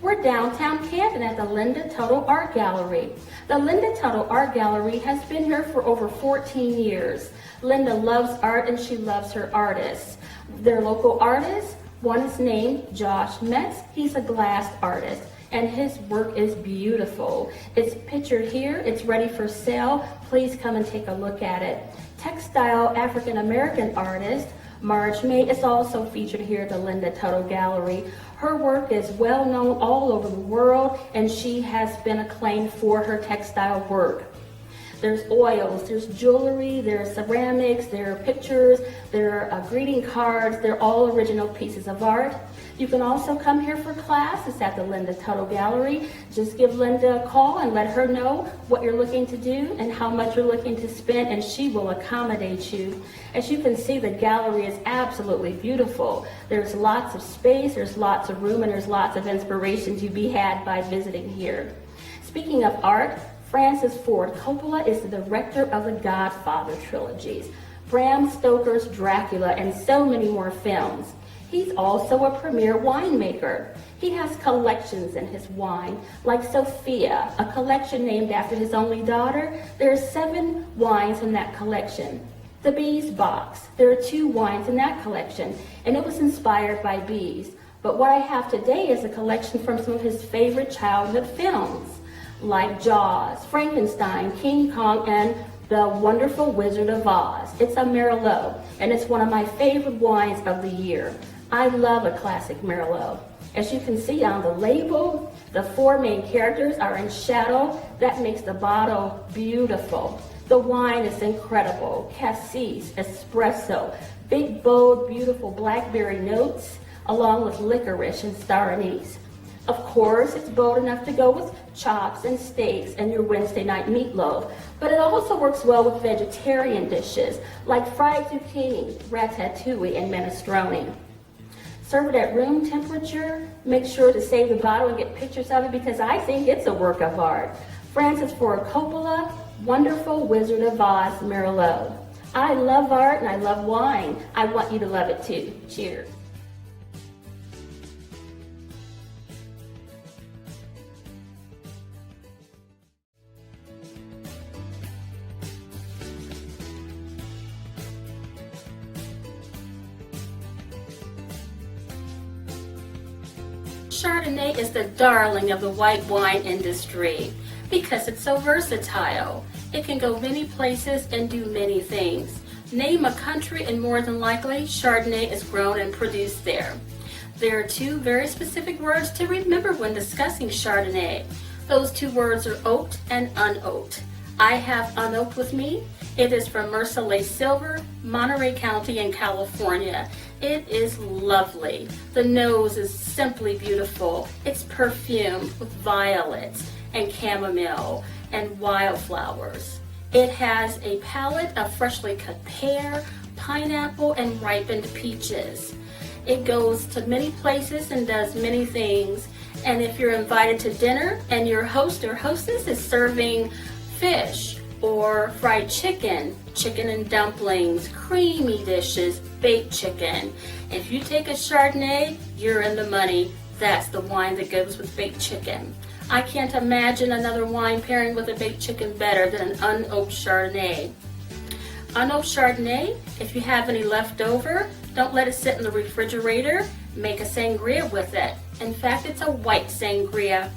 We're downtown Canton at the Linda Tuttle Art Gallery. The Linda Tuttle Art Gallery has been here for over 14 years. Linda loves art and she loves her artists. Their local artists, one is named Josh Metz. He's a glass artist and his work is beautiful. It's pictured here, it's ready for sale. Please come and take a look at it. Textile African American artist Marge May is also featured here at the Linda Tuttle Gallery. Her work is well known all over the world and she has been acclaimed for her textile work. There's oils, there's jewelry, there's ceramics, there are pictures, there are greeting cards. They're all original pieces of art. You can also come here for class. It's at the Linda Tuttle Gallery. Just give Linda a call and let her know what you're looking to do and how much you're looking to spend, and she will accommodate you. As you can see, the gallery is absolutely beautiful. There's lots of space, there's lots of room, and there's lots of inspiration to be had by visiting here. Speaking of art, Francis Ford Coppola is the director of the Godfather trilogies, Bram Stoker's Dracula, and so many more films. He's also a premier winemaker. He has collections in his wine, like Sophia, a collection named after his only daughter. There are 7 wines in that collection. The Bees Box, there are 2 wines in that collection, and it was inspired by bees. But what I have today is a collection from some of his favorite childhood films, like Jaws, Frankenstein, King Kong, and The Wonderful Wizard of Oz. It's a Merlot, and it's one of my favorite wines of the year. I love a classic Merlot. As you can see on the label, the 4 main characters are in shadow. That makes the bottle beautiful. The wine is incredible. Cassis, espresso, big, bold, beautiful blackberry notes, along with licorice and star anise. Of course, it's bold enough to go with chops and steaks and your Wednesday night meatloaf, but it also works well with vegetarian dishes like fried zucchini, ratatouille, and minestrone. Serve it at room temperature. Make sure to save the bottle and get pictures of it because I think it's a work of art. Francis Ford Coppola, Wonderful Wizard of Oz Merlot. I love art and I love wine. I want you to love it too. Cheers. Chardonnay is the darling of the white wine industry because it's so versatile. It can go many places and do many things. Name a country and more than likely Chardonnay is grown and produced there. There are 2 very specific words to remember when discussing Chardonnay. Those 2 words are oaked and unoaked. I have unoaked with me. It is from Mercedes Silver, Monterey County in California. It is lovely. The nose is simply beautiful. It's perfumed with violets and chamomile and wildflowers. It has a palette of freshly cut pear, pineapple, and ripened peaches. It goes to many places and does many things. And if you're invited to dinner and your host or hostess is serving fish or fried chicken, chicken and dumplings, creamy dishes, baked chicken. If you take a Chardonnay, you're in the money. That's the wine that goes with baked chicken. I can't imagine another wine pairing with a baked chicken better than an unoaked Chardonnay. Unoaked Chardonnay, if you have any left over, don't let it sit in the refrigerator. Make a sangria with it. In fact, it's a white sangria.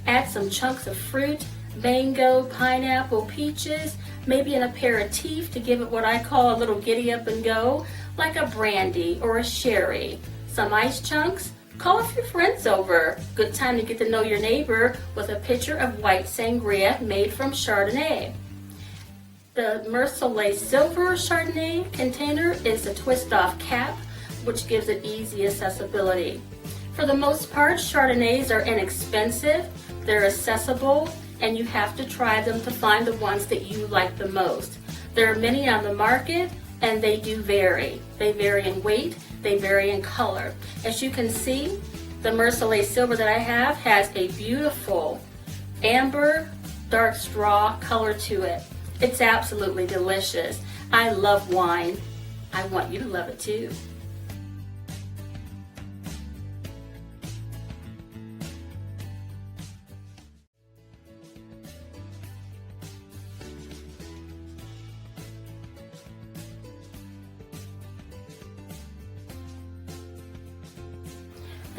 Add some chunks of fruit, mango, pineapple, peaches, maybe an aperitif to give it what I call a little giddy up and go, like a brandy or a sherry. Some ice chunks. Call a few friends over. Good time to get to know your neighbor with a pitcher of white sangria made from Chardonnay. The Mercedes Silver Chardonnay container is a twist-off cap, which gives it easy accessibility. For the most part, Chardonnays are inexpensive, they're accessible, and you have to try them to find the ones that you like the most. There are many on the market, and they do vary. They vary in weight, they vary in color. As you can see, the Mercedes Silver that I have has a beautiful amber, dark straw color to it. It's absolutely delicious. I love wine. I want you to love it too.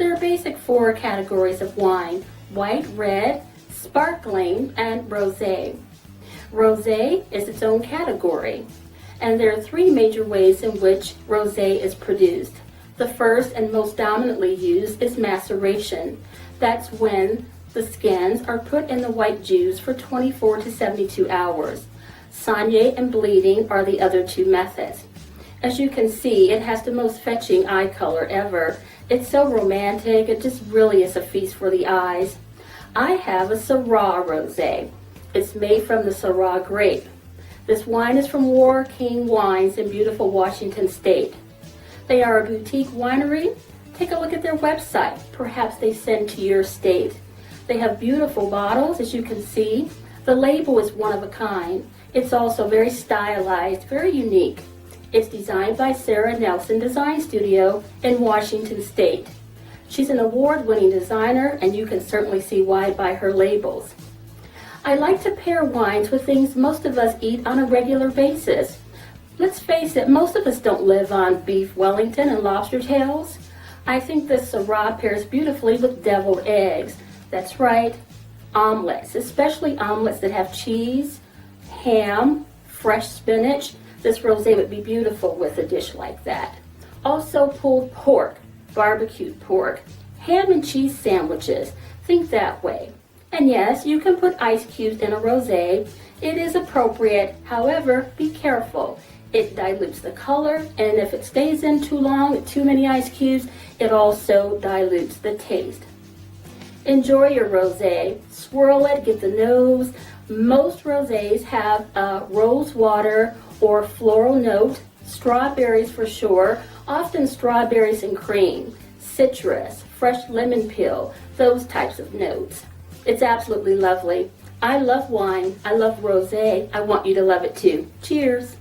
There are basic 4 categories of wine: white, red, sparkling, and rosé. Rosé is its own category, and there are 3 major ways in which rosé is produced. The first and most dominantly used is maceration. That's when the skins are put in the white juice for 24 to 72 hours. Saignée and bleeding are the other 2 methods. As you can see, it has the most fetching eye color ever. It's so romantic, it just really is a feast for the eyes. I have a Syrah rosé. It's made from the Syrah grape. This wine is from War King Wines in beautiful Washington State. They are a boutique winery. Take a look at their website. Perhaps they send to your state. They have beautiful bottles, as you can see. The label is one of a kind. It's also very stylized, very unique. It's designed by Sarah Nelson Design Studio in Washington State. She's an award-winning designer, and you can certainly see why by her labels. I like to pair wines with things most of us eat on a regular basis. Let's face it, most of us don't live on beef Wellington and lobster tails. I think this Syrah pairs beautifully with deviled eggs. That's right, omelets, especially omelets that have cheese, ham, fresh spinach. This rosé would be beautiful with a dish like that. Also pulled pork, barbecued pork, ham and cheese sandwiches. Think that way. And yes, you can put ice cubes in a rosé. It is appropriate. However, be careful. It dilutes the color, and if it stays in too long with too many ice cubes, it also dilutes the taste. Enjoy your rosé. Swirl it, get the nose. Most rosés have a rose water or floral note, strawberries for sure, often strawberries and cream, citrus, fresh lemon peel, those types of notes. It's absolutely lovely. I love wine. I love rosé. I want you to love it too. Cheers.